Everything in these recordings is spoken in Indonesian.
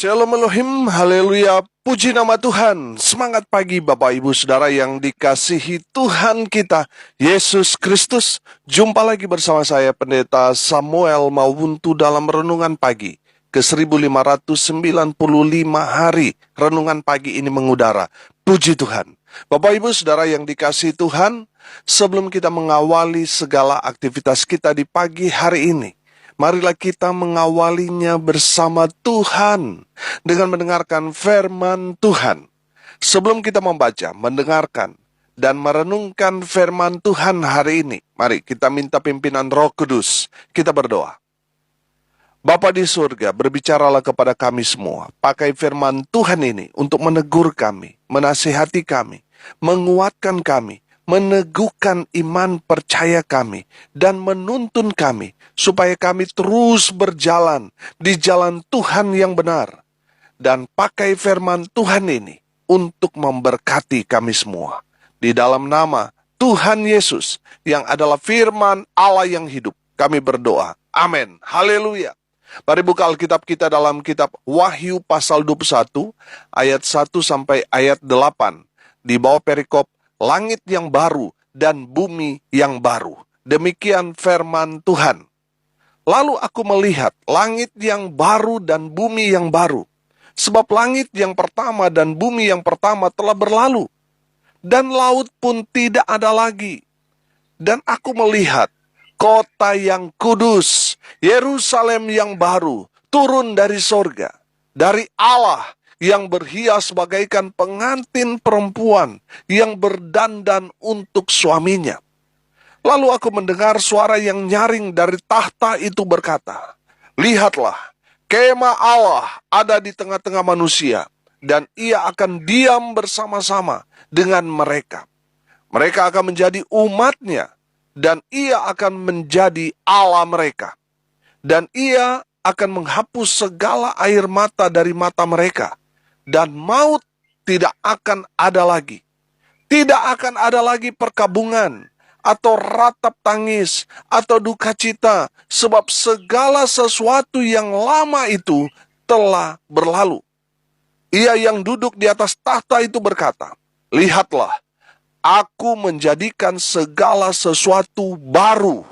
Shalom Elohim, haleluya, puji nama Tuhan. Semangat pagi Bapak Ibu Saudara yang dikasihi Tuhan kita, Yesus Kristus. Jumpa lagi bersama saya Pendeta Samuel Mawuntu dalam Renungan Pagi ke 1595 hari. Renungan pagi ini mengudara. Puji Tuhan. Bapak Ibu Saudara yang dikasihi Tuhan, sebelum kita mengawali segala aktivitas kita di pagi hari ini, marilah kita mengawalinya bersama Tuhan dengan mendengarkan firman Tuhan. Sebelum kita membaca, mendengarkan, dan merenungkan firman Tuhan hari ini, mari kita minta pimpinan Roh Kudus. Kita berdoa. Bapa di surga, berbicaralah kepada kami semua. Pakai firman Tuhan ini untuk menegur kami, menasihati kami, menguatkan kami, meneguhkan iman percaya kami, dan menuntun kami, supaya kami terus berjalan di jalan Tuhan yang benar. Dan pakai firman Tuhan ini untuk memberkati kami semua. Di dalam nama Tuhan Yesus, yang adalah firman Allah yang hidup, kami berdoa. Amin. Haleluya. Mari buka Alkitab kita dalam kitab Wahyu pasal 21, ayat 1 sampai ayat 8. Di bawah perikop, langit yang baru dan bumi yang baru. Demikian firman Tuhan. Lalu aku melihat langit yang baru dan bumi yang baru. Sebab langit yang pertama dan bumi yang pertama telah berlalu. Dan laut pun tidak ada lagi. Dan aku melihat kota yang kudus, Yerusalem yang baru, turun dari sorga, dari Allah, yang berhias bagaikan pengantin perempuan yang berdandan untuk suaminya. Lalu aku mendengar suara yang nyaring dari tahta itu berkata, "Lihatlah, kemah Allah ada di tengah-tengah manusia, dan ia akan diam bersama-sama dengan mereka. Mereka akan menjadi umatnya, dan ia akan menjadi Allah mereka. Dan ia akan menghapus segala air mata dari mata mereka. Dan maut tidak akan ada lagi. Tidak akan ada lagi perkabungan, atau ratap tangis, atau duka cita, sebab segala sesuatu yang lama itu telah berlalu." Ia yang duduk di atas tahta itu berkata, "Lihatlah, aku menjadikan segala sesuatu baru."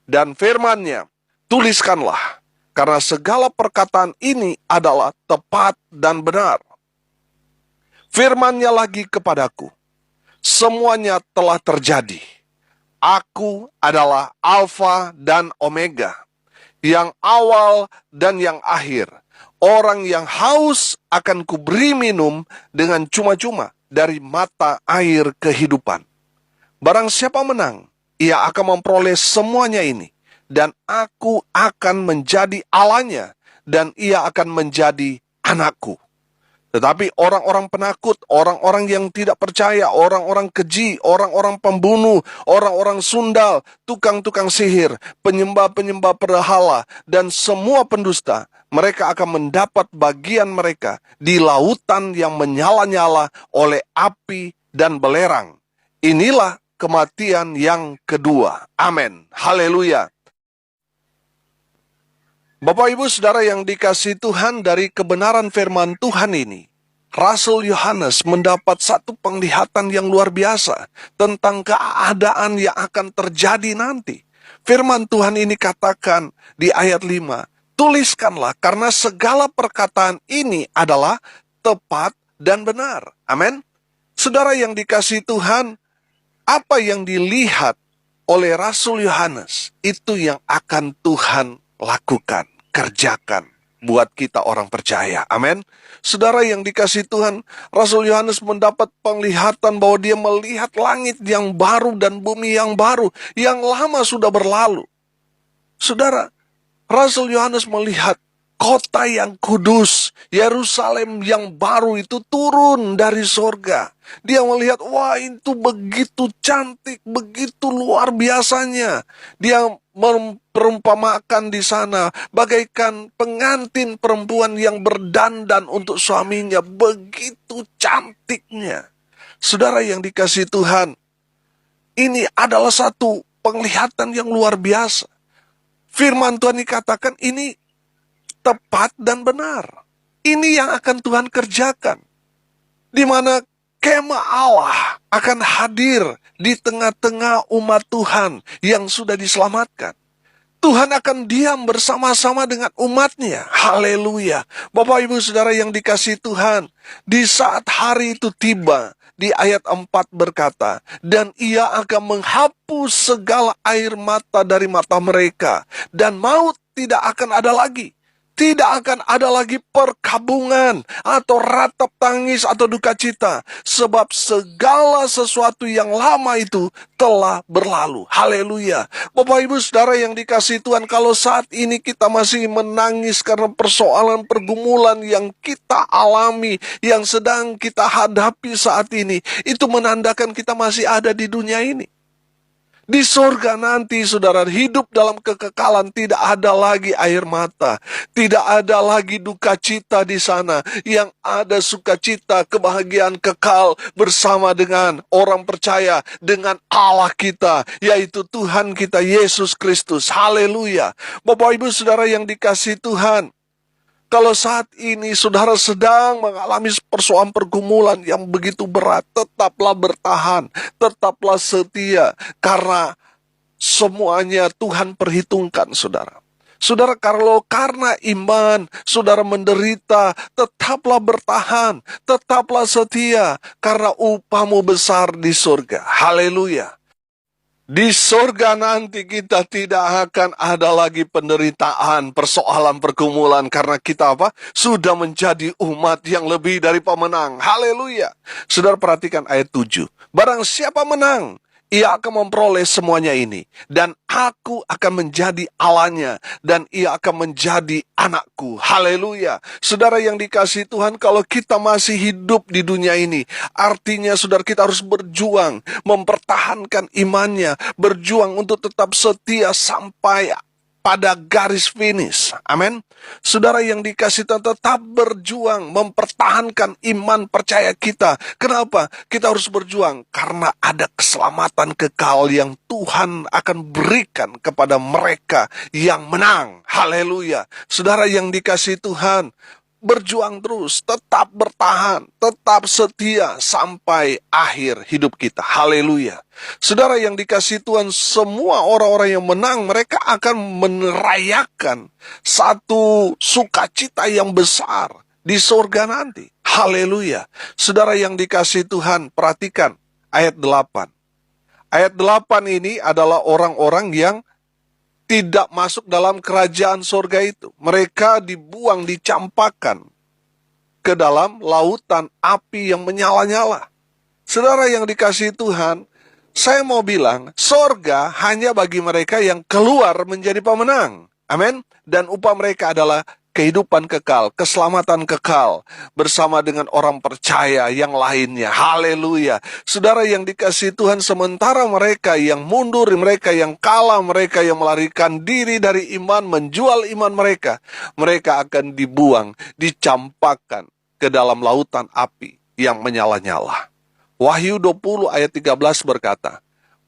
Dan firman-Nya, "Tuliskanlah, karena segala perkataan ini adalah tepat dan benar." Firman-Nya lagi kepadaku, "Semuanya telah terjadi. Aku adalah Alfa dan Omega, yang awal dan yang akhir. Orang yang haus akan kuberi minum dengan cuma-cuma dari mata air kehidupan. Barang siapa menang, ia akan memperoleh semuanya ini, dan aku akan menjadi Allahnya, dan ia akan menjadi anakku. Tetapi orang-orang penakut, orang-orang yang tidak percaya, orang-orang keji, orang-orang pembunuh, orang-orang sundal, tukang-tukang sihir, penyembah-penyembah berhala, dan semua pendusta, mereka akan mendapat bagian mereka di lautan yang menyala-nyala oleh api dan belerang. Inilah kematian yang kedua. Amin. Haleluya. Bapak Ibu Saudara yang dikasihi Tuhan, dari kebenaran firman Tuhan ini, Rasul Yohanes mendapat satu penglihatan yang luar biasa tentang keadaan yang akan terjadi nanti. Firman Tuhan ini katakan di ayat 5, "Tuliskanlah, karena segala perkataan ini adalah tepat dan benar." Amin. Saudara yang dikasihi Tuhan, apa yang dilihat oleh Rasul Yohanes, itu yang akan Tuhan lakukan, kerjakan buat kita orang percaya. Amin. Saudara yang dikasihi Tuhan, Rasul Yohanes mendapat penglihatan bahwa dia melihat langit yang baru dan bumi yang baru, yang lama sudah berlalu. Saudara, Rasul Yohanes melihat kota yang kudus, Yerusalem yang baru itu turun dari sorga. Dia melihat, wah, itu begitu cantik, begitu luar biasanya. Dia memperumpamakan di sana bagaikan pengantin perempuan yang berdandan untuk suaminya, begitu cantiknya. Saudara yang dikasihi Tuhan, ini adalah satu penglihatan yang luar biasa. Firman Tuhan dikatakan ini tepat dan benar. Ini yang akan Tuhan kerjakan, di mana kemah Allah akan hadir di tengah-tengah umat Tuhan yang sudah diselamatkan. Tuhan akan diam bersama-sama dengan umatnya. Haleluya. Bapak Ibu Saudara yang dikasihi Tuhan, di saat hari itu tiba, di ayat 4 berkata, dan ia akan menghapus segala air mata dari mata mereka, dan maut tidak akan ada lagi. Tidak akan ada lagi perkabungan atau ratap tangis atau duka cita. Sebab segala sesuatu yang lama itu telah berlalu. Haleluya. Bapak Ibu Saudara yang dikasihi Tuhan, kalau saat ini kita masih menangis karena persoalan pergumulan yang kita alami, yang sedang kita hadapi saat ini, itu menandakan kita masih ada di dunia ini. Di surga nanti, saudara, hidup dalam kekekalan, tidak ada lagi air mata, tidak ada lagi duka cita di sana. Yang ada sukacita, kebahagiaan kekal bersama dengan orang percaya, dengan Allah kita, yaitu Tuhan kita Yesus Kristus. Haleluya. Bapak Ibu Saudara yang dikasihi Tuhan, kalau saat ini saudara sedang mengalami persoalan pergumulan yang begitu berat, tetaplah bertahan, tetaplah setia, karena semuanya Tuhan perhitungkan, saudara. Saudara, kalau karena iman, saudara menderita, tetaplah bertahan, tetaplah setia, karena upahmu besar di surga. Haleluya. Di surga nanti kita tidak akan ada lagi penderitaan, persoalan, pergumulan, karena kita sudah menjadi umat yang lebih dari pemenang. Haleluya. Saudara perhatikan ayat 7. Barang siapa menang, ia akan memperoleh semuanya ini, dan aku akan menjadi Allahnya, dan ia akan menjadi anakku. Haleluya. Saudara yang dikasihi Tuhan, kalau kita masih hidup di dunia ini, artinya saudara kita harus berjuang, mempertahankan imannya, berjuang untuk tetap setia sampai pada garis finish. Amin. Saudara yang dikasihi Tuhan, tetap berjuang, mempertahankan iman percaya kita. Kenapa? Kita harus berjuang karena ada keselamatan kekal yang Tuhan akan berikan kepada mereka yang menang. Haleluya. Saudara yang dikasihi Tuhan, berjuang terus, tetap bertahan, tetap setia sampai akhir hidup kita. Haleluya. Saudara yang dikasihi Tuhan, semua orang-orang yang menang, mereka akan merayakan satu sukacita yang besar di surga nanti. Haleluya. Saudara yang dikasihi Tuhan, perhatikan ayat 8. Ayat 8 ini adalah orang-orang yang tidak masuk dalam kerajaan surga itu. Mereka dibuang, dicampakkan ke dalam lautan api yang menyala-nyala. Saudara yang dikasihi Tuhan, saya mau bilang, surga hanya bagi mereka yang keluar menjadi pemenang. Amin. Dan upah mereka adalah kehidupan kekal, keselamatan kekal, bersama dengan orang percaya yang lainnya. Haleluya. Saudara yang dikasihi Tuhan, sementara mereka yang mundur, mereka yang kalah, mereka yang melarikan diri dari iman, menjual iman mereka, mereka akan dibuang, dicampakkan ke dalam lautan api yang menyala-nyala. Wahyu 20 ayat 13 berkata,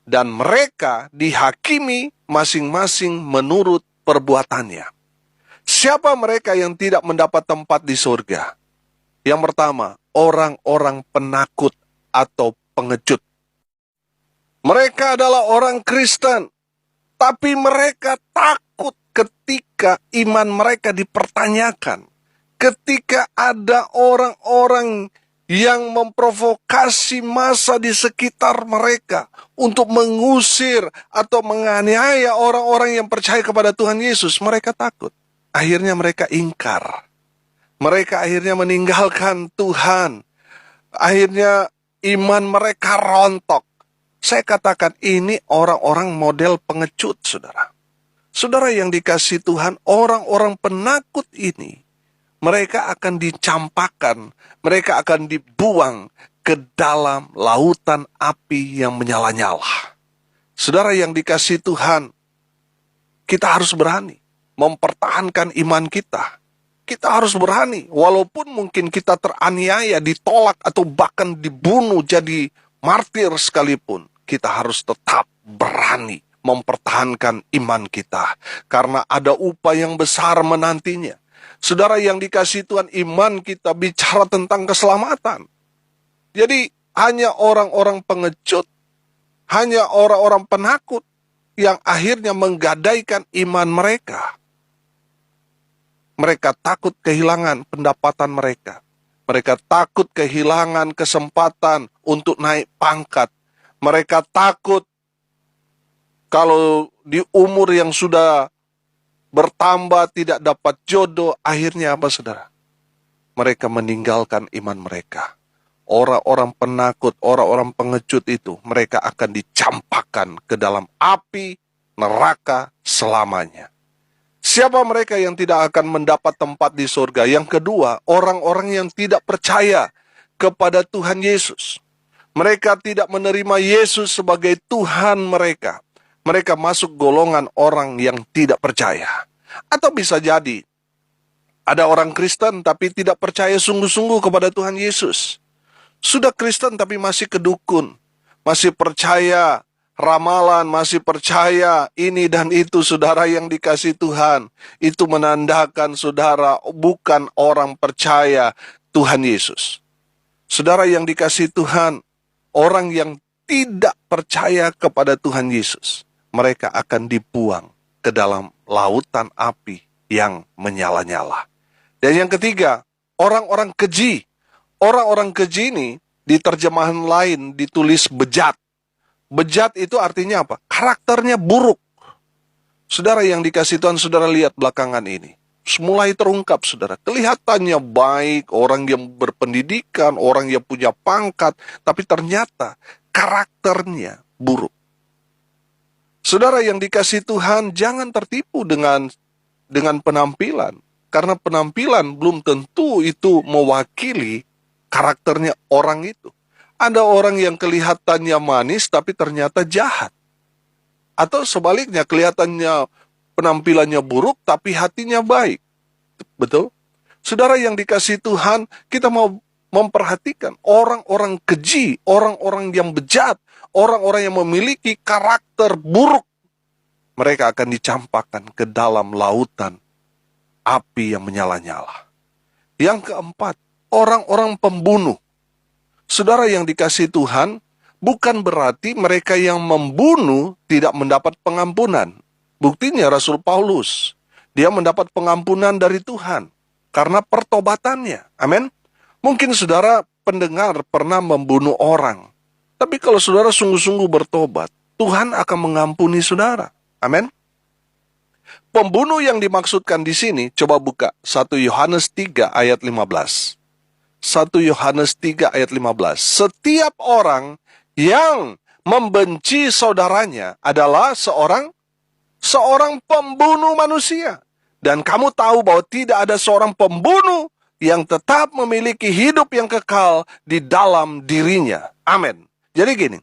dan mereka dihakimi masing-masing menurut perbuatannya. Siapa mereka yang tidak mendapat tempat di surga? Yang pertama, orang-orang penakut atau pengecut. Mereka adalah orang Kristen, tapi mereka takut ketika iman mereka dipertanyakan. Ketika ada orang-orang yang memprovokasi massa di sekitar mereka untuk mengusir atau menganiaya orang-orang yang percaya kepada Tuhan Yesus, mereka takut. Akhirnya mereka ingkar. Mereka akhirnya meninggalkan Tuhan. Akhirnya iman mereka rontok. Saya katakan ini orang-orang model pengecut, saudara. Saudara yang dikasihi Tuhan, orang-orang penakut ini, mereka akan dicampakkan, mereka akan dibuang ke dalam lautan api yang menyala-nyala. Saudara yang dikasihi Tuhan, kita harus berani mempertahankan iman kita. Kita harus berani, walaupun mungkin kita teraniaya, ditolak, atau bahkan dibunuh jadi martir sekalipun, kita harus tetap berani mempertahankan iman kita. Karena ada upah yang besar menantinya. Saudara yang dikasihi Tuhan, iman kita bicara tentang keselamatan. Jadi hanya orang-orang pengecut, hanya orang-orang penakut yang akhirnya menggadaikan iman mereka. Mereka takut kehilangan pendapatan mereka. Mereka takut kehilangan kesempatan untuk naik pangkat. Mereka takut kalau di umur yang sudah bertambah tidak dapat jodoh. Akhirnya apa, saudara? Mereka meninggalkan iman mereka. Orang-orang penakut, orang-orang pengecut itu, mereka akan dicampakkan ke dalam api neraka selamanya. Siapa mereka yang tidak akan mendapat tempat di surga? Yang kedua, orang-orang yang tidak percaya kepada Tuhan Yesus. Mereka tidak menerima Yesus sebagai Tuhan mereka. Mereka masuk golongan orang yang tidak percaya. Atau bisa jadi, ada orang Kristen tapi tidak percaya sungguh-sungguh kepada Tuhan Yesus. Sudah Kristen tapi masih kedukun, masih percaya ramalan, masih percaya ini dan itu, saudara yang dikasihi Tuhan. Itu menandakan saudara bukan orang percaya Tuhan Yesus. Saudara yang dikasihi Tuhan, orang yang tidak percaya kepada Tuhan Yesus, mereka akan dibuang ke dalam lautan api yang menyala-nyala. Dan yang ketiga, orang-orang keji. Orang-orang keji ini di terjemahan lain ditulis bejat. Bejat itu artinya apa? Karakternya buruk. Saudara yang dikasihi Tuhan, saudara lihat belakangan ini. Mulai terungkap, saudara. Kelihatannya baik, orang yang berpendidikan, orang yang punya pangkat, tapi ternyata karakternya buruk. Saudara yang dikasihi Tuhan, jangan tertipu dengan penampilan. Karena penampilan belum tentu itu mewakili karakternya orang itu. Ada orang yang kelihatannya manis tapi ternyata jahat. Atau sebaliknya, kelihatannya penampilannya buruk tapi hatinya baik. Betul? Saudara yang dikasihi Tuhan, kita mau memperhatikan orang-orang keji, orang-orang yang bejat, orang-orang yang memiliki karakter buruk. Mereka akan dicampakkan ke dalam lautan api yang menyala-nyala. Yang keempat, orang-orang pembunuh. Saudara yang dikasihi Tuhan, bukan berarti mereka yang membunuh tidak mendapat pengampunan. Buktinya Rasul Paulus, dia mendapat pengampunan dari Tuhan karena pertobatannya. Amin. Mungkin saudara pendengar pernah membunuh orang, tapi kalau saudara sungguh-sungguh bertobat, Tuhan akan mengampuni saudara. Amin. Pembunuh yang dimaksudkan di sini, coba buka 1 Yohanes 3 ayat 15. 1 Yohanes 3 ayat 15. Setiap orang yang membenci saudaranya adalah seorang pembunuh manusia. Dan kamu tahu bahwa tidak ada seorang pembunuh yang tetap memiliki hidup yang kekal di dalam dirinya. Amin. Jadi gini,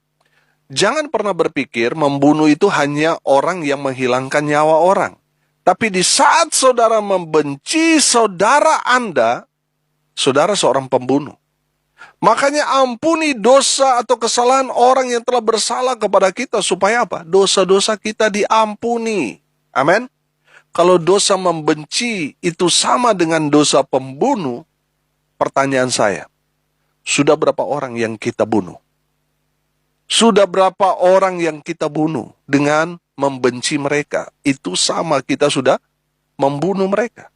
jangan pernah berpikir membunuh itu hanya orang yang menghilangkan nyawa orang. Tapi di saat saudara membenci saudara Anda, saudara seorang pembunuh. Makanya ampuni dosa atau kesalahan orang yang telah bersalah kepada kita. Supaya apa? Dosa-dosa kita diampuni. Amin. Kalau dosa membenci itu sama dengan dosa pembunuh, pertanyaan saya, sudah berapa orang yang kita bunuh? Sudah berapa orang yang kita bunuh dengan membenci mereka? Itu sama, kita sudah membunuh mereka.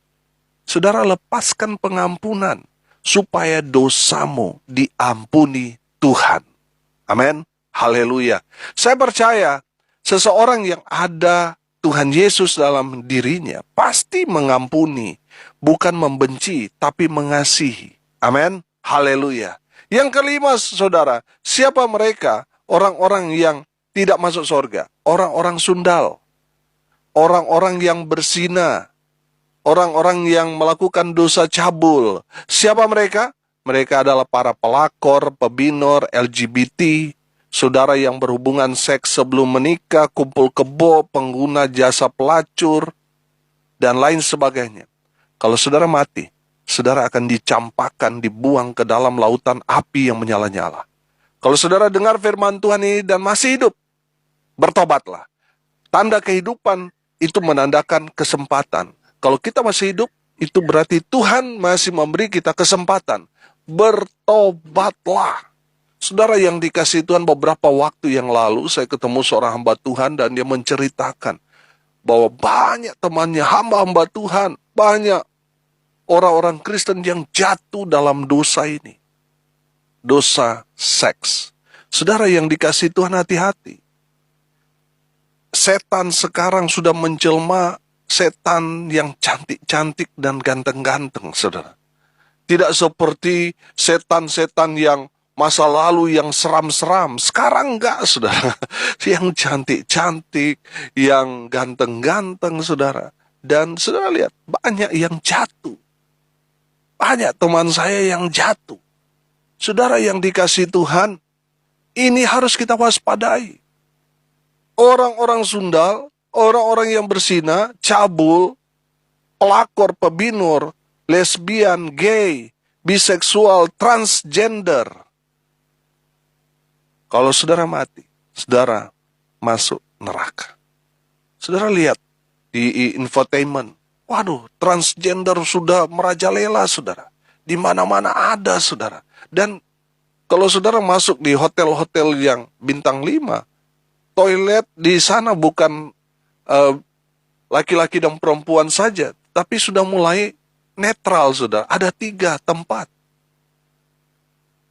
Saudara, lepaskan pengampunan supaya dosamu diampuni Tuhan. Amin. Haleluya. Saya percaya seseorang yang ada Tuhan Yesus dalam dirinya pasti mengampuni, bukan membenci, tapi mengasihi. Amin. Haleluya. Yang kelima, saudara, siapa mereka? Orang-orang yang tidak masuk surga, orang-orang sundal, orang-orang yang berzina, orang-orang yang melakukan dosa cabul. Siapa mereka? Mereka adalah para pelakor, pebinor, LGBT, saudara yang berhubungan seks sebelum menikah, kumpul kebo, pengguna jasa pelacur, dan lain sebagainya. Kalau saudara mati, saudara akan dicampakkan, dibuang ke dalam lautan api yang menyala-nyala. Kalau saudara dengar firman Tuhan ini dan masih hidup, bertobatlah. Tanda kehidupan itu menandakan kesempatan. Kalau kita masih hidup, itu berarti Tuhan masih memberi kita kesempatan. Bertobatlah. Saudara yang dikasihi Tuhan, beberapa waktu yang lalu saya ketemu seorang hamba Tuhan dan dia menceritakan bahwa banyak temannya hamba-hamba Tuhan, banyak orang-orang Kristen yang jatuh dalam dosa ini. Dosa seks. Saudara yang dikasihi Tuhan, hati-hati. Setan sekarang sudah menjelma setan yang cantik-cantik dan ganteng-ganteng, saudara. Tidak seperti setan-setan yang masa lalu yang seram-seram. Sekarang enggak, saudara. Yang cantik-cantik, yang ganteng-ganteng, saudara. Dan saudara lihat, banyak yang jatuh. Banyak teman saya yang jatuh. Saudara yang dikasihi Tuhan, ini harus kita waspadai. Orang-orang sundal, orang-orang yang berzina, cabul, pelakor, pebinur, lesbian, gay, biseksual, transgender. Kalau saudara mati, saudara masuk neraka. Saudara lihat di infotainment, waduh, transgender sudah merajalela, saudara. Di mana-mana ada, saudara. Dan kalau saudara masuk di hotel-hotel yang bintang 5, toilet di sana bukan laki-laki dan perempuan saja, tapi sudah mulai netral, saudara. Ada 3 tempat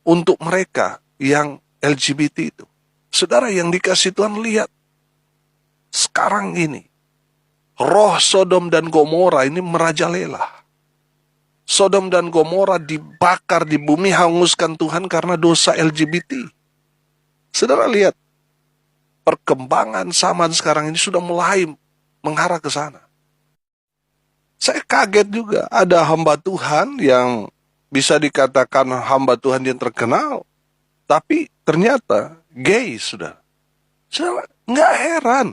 untuk mereka yang LGBT itu. Saudara yang dikasihi Tuhan, lihat. Sekarang ini, roh Sodom dan Gomora ini merajalela. Sodom dan Gomora dibakar di bumi, hanguskan Tuhan karena dosa LGBT. Saudara lihat, perkembangan zaman sekarang ini sudah mulai mengarah ke sana. Saya kaget juga, ada hamba Tuhan yang bisa dikatakan hamba Tuhan yang terkenal, tapi ternyata gay, saudara. Saudara, nggak heran.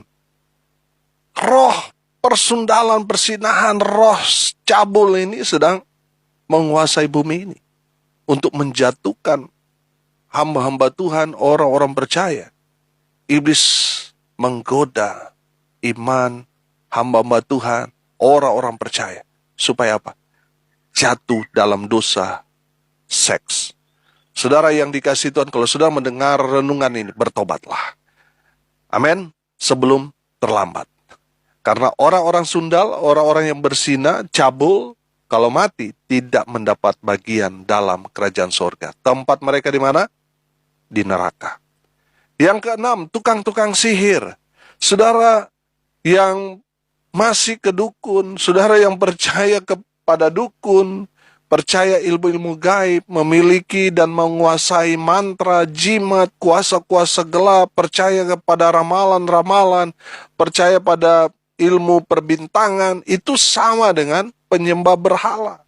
Roh persundalan, persinahan, roh cabul ini sedang menguasai bumi ini untuk menjatuhkan hamba-hamba Tuhan, orang-orang percaya. Iblis menggoda iman hamba-hamba Tuhan, orang-orang percaya. Supaya apa? Jatuh dalam dosa seks. Saudara yang dikasihi Tuhan, kalau saudara mendengar renungan ini, bertobatlah. Amin. Sebelum terlambat. Karena orang-orang sundal, orang-orang yang berzina, cabul, kalau mati tidak mendapat bagian dalam kerajaan sorga. Tempat mereka di mana? Di neraka. Yang keenam, tukang-tukang sihir. Saudara yang masih ke dukun, saudara yang percaya kepada dukun, percaya ilmu-ilmu gaib, memiliki dan menguasai mantra, jimat, kuasa-kuasa gelap, percaya kepada ramalan-ramalan, percaya pada ilmu perbintangan, itu sama dengan penyembah berhala.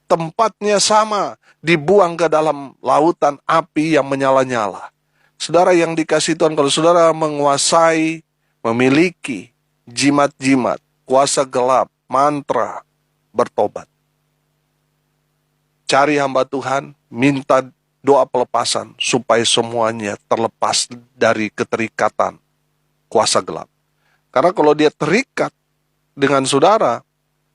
Tempatnya sama, dibuang ke dalam lautan api yang menyala-nyala. Saudara yang dikasihi Tuhan, kalau saudara menguasai, memiliki jimat-jimat, kuasa gelap, mantra, bertobat. Cari hamba Tuhan, minta doa pelepasan supaya semuanya terlepas dari keterikatan kuasa gelap. Karena kalau dia terikat dengan saudara,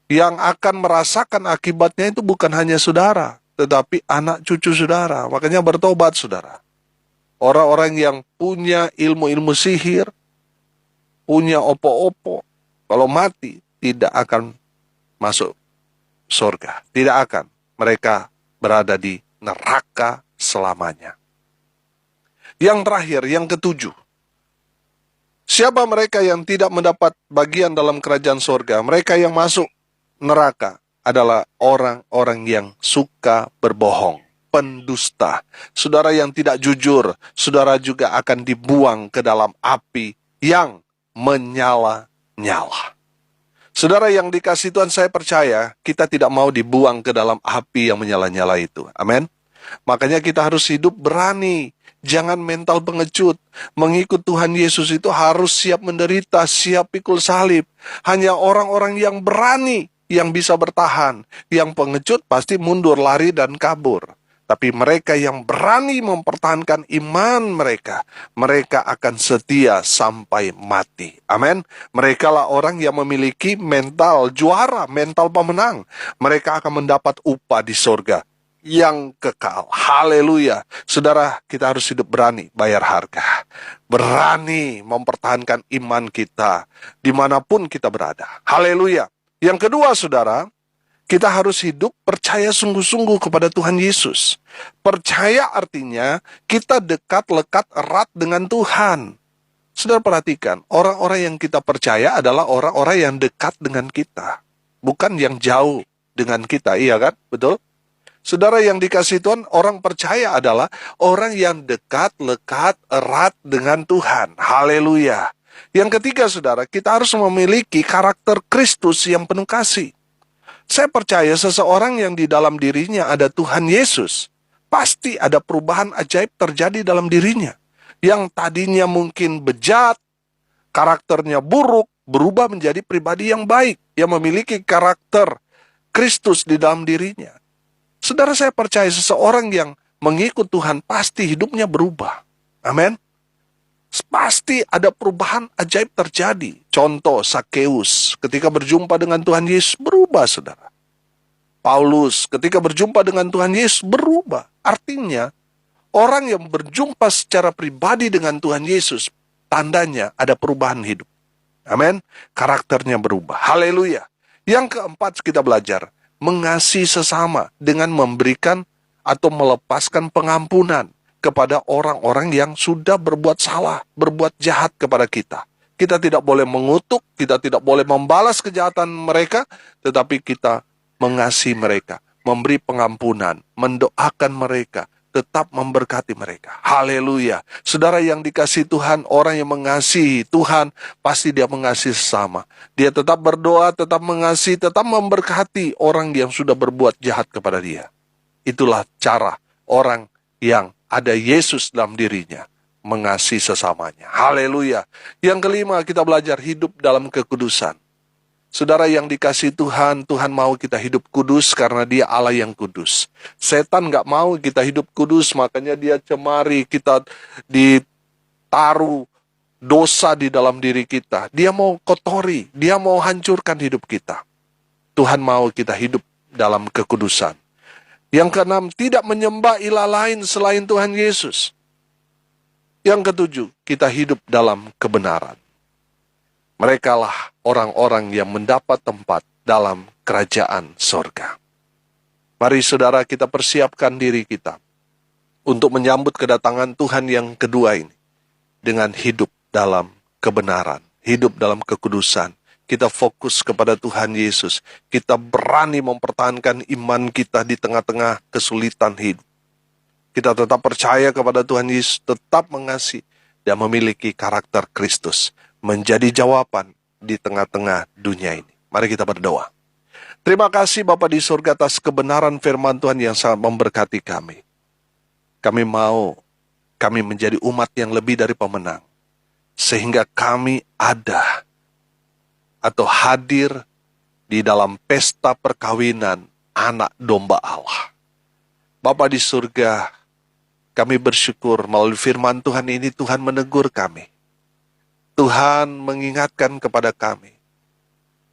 yang akan merasakan akibatnya itu bukan hanya saudara, tetapi anak cucu saudara. Makanya bertobat, saudara. Orang-orang yang punya ilmu-ilmu sihir, punya opo-opo, kalau mati tidak akan masuk surga. Tidak akan. Mereka berada di neraka selamanya. Yang terakhir, yang ketujuh. Siapa mereka yang tidak mendapat bagian dalam kerajaan surga? Mereka yang masuk neraka adalah orang-orang yang suka berbohong, pendusta. Saudara yang tidak jujur, saudara juga akan dibuang ke dalam api yang menyala-nyala. Saudara yang dikasihi Tuhan, saya percaya kita tidak mau dibuang ke dalam api yang menyala-nyala itu. Amin. Makanya kita harus hidup berani. Jangan mental pengecut. Mengikut Tuhan Yesus itu harus siap menderita, siap pikul salib. Hanya orang-orang yang berani yang bisa bertahan. Yang pengecut pasti mundur, lari, dan kabur. Tapi mereka yang berani mempertahankan iman mereka, mereka akan setia sampai mati. Amin. Mereka lah orang yang memiliki mental juara, mental pemenang. Mereka akan mendapat upah di surga yang kekal. Haleluya. Saudara, kita harus hidup berani bayar harga. Berani mempertahankan iman kita dimanapun kita berada. Haleluya. Yang kedua, saudara, kita harus hidup percaya sungguh-sungguh kepada Tuhan Yesus. Percaya artinya kita dekat, lekat, erat dengan Tuhan. Saudara perhatikan, orang-orang yang kita percaya adalah orang-orang yang dekat dengan kita. Bukan yang jauh dengan kita, iya kan? Betul? Saudara yang dikasihi Tuhan, orang percaya adalah orang yang dekat, lekat, erat dengan Tuhan. Haleluya. Yang ketiga, saudara, kita harus memiliki karakter Kristus yang penuh kasih. Saya percaya seseorang yang di dalam dirinya ada Tuhan Yesus, pasti ada perubahan ajaib terjadi dalam dirinya. Yang tadinya mungkin bejat, karakternya buruk, berubah menjadi pribadi yang baik, yang memiliki karakter Kristus di dalam dirinya. Saudara, saya percaya seseorang yang mengikut Tuhan pasti hidupnya berubah. Amin. Pasti ada perubahan ajaib terjadi. Contoh, Sakeus ketika berjumpa dengan Tuhan Yesus berubah, saudara. Paulus ketika berjumpa dengan Tuhan Yesus berubah. Artinya, orang yang berjumpa secara pribadi dengan Tuhan Yesus, tandanya ada perubahan hidup. Amin. Karakternya berubah. Haleluya. Yang keempat, kita belajar mengasihi sesama dengan memberikan atau melepaskan pengampunan kepada orang-orang yang sudah berbuat salah, berbuat jahat kepada kita. Kita tidak boleh mengutuk, kita tidak boleh membalas kejahatan mereka, tetapi kita mengasihi mereka, memberi pengampunan, mendoakan mereka, tetap memberkati mereka. Haleluya. Saudara yang dikasihi Tuhan, orang yang mengasihi Tuhan, pasti dia mengasihi sesama. Dia tetap berdoa, tetap mengasihi, tetap memberkati orang yang sudah berbuat jahat kepada dia. Itulah cara orang yang ada Yesus dalam dirinya, mengasihi sesamanya. Haleluya. Yang kelima, kita belajar hidup dalam kekudusan. Saudara yang dikasihi Tuhan, Tuhan mau kita hidup kudus karena Dia Allah yang kudus. Setan gak mau kita hidup kudus, makanya dia cemari kita, ditaruh dosa di dalam diri kita. Dia mau kotori, dia mau hancurkan hidup kita. Tuhan mau kita hidup dalam kekudusan. Yang keenam, tidak menyembah ilah lain selain Tuhan Yesus. Yang ketujuh, kita hidup dalam kebenaran. Merekalah orang-orang yang mendapat tempat dalam kerajaan sorga. Mari saudara, kita persiapkan diri kita untuk menyambut kedatangan Tuhan yang kedua ini dengan hidup dalam kebenaran, hidup dalam kekudusan. Kita fokus kepada Tuhan Yesus. Kita berani mempertahankan iman kita di tengah-tengah kesulitan hidup. Kita tetap percaya kepada Tuhan Yesus, tetap mengasihi dan memiliki karakter Kristus. Menjadi jawaban di tengah-tengah dunia ini. Mari kita berdoa. Terima kasih Bapa di surga atas kebenaran firman Tuhan yang sangat memberkati kami. Kami mau kami menjadi umat yang lebih dari pemenang. Sehingga kami ada atau hadir di dalam pesta perkawinan anak domba Allah. Bapa di surga, kami bersyukur melalui firman Tuhan ini Tuhan menegur kami. Tuhan mengingatkan kepada kami,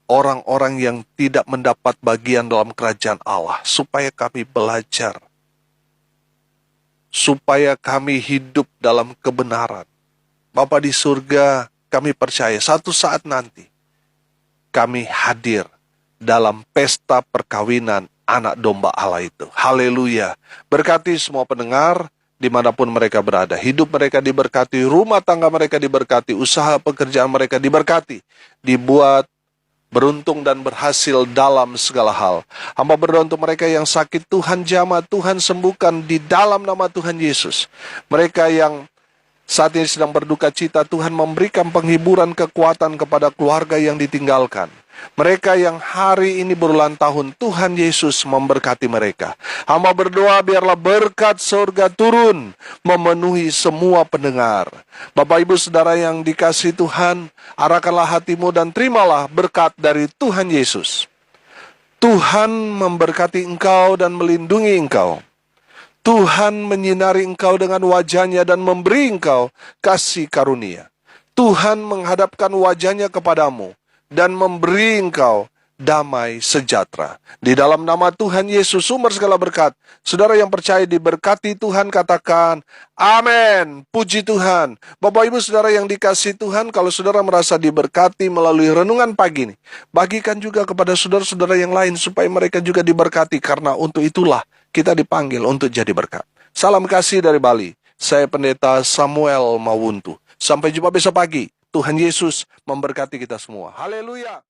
orang-orang yang tidak mendapat bagian dalam kerajaan Allah, supaya kami belajar, supaya kami hidup dalam kebenaran. Bapa di surga, kami percaya satu saat nanti, kami hadir dalam pesta perkawinan anak domba Allah itu. Haleluya. Berkati semua pendengar, dimanapun mereka berada. Hidup mereka diberkati, rumah tangga mereka diberkati, usaha pekerjaan mereka diberkati, dibuat beruntung dan berhasil dalam segala hal. Hamba berdoa untuk mereka yang sakit, Tuhan jamah, Tuhan sembuhkan di dalam nama Tuhan Yesus. Mereka yang saat ini sedang berduka cita, Tuhan memberikan penghiburan, kekuatan kepada keluarga yang ditinggalkan. Mereka yang hari ini berulang tahun, Tuhan Yesus memberkati mereka. Hamba berdoa biarlah berkat surga turun, memenuhi semua pendengar. Bapak Ibu Saudara yang dikasihi Tuhan, arahkanlah hatimu dan terimalah berkat dari Tuhan Yesus. Tuhan memberkati engkau dan melindungi engkau. Tuhan menyinari engkau dengan wajah-Nya dan memberi engkau kasih karunia. Tuhan menghadapkan wajah-Nya kepadamu dan memberi engkau damai sejahtera. Di dalam nama Tuhan Yesus, sumber segala berkat, saudara yang percaya diberkati Tuhan, katakan amin. Puji Tuhan. Bapak Ibu saudara yang dikasihi Tuhan, kalau saudara merasa diberkati melalui renungan pagi ini, bagikan juga kepada saudara-saudara yang lain supaya mereka juga diberkati, karena untuk itulah kita dipanggil untuk jadi berkat. Salam kasih dari Bali. Saya Pendeta Samuel Mawuntu. Sampai jumpa besok pagi. Tuhan Yesus memberkati kita semua. Haleluya.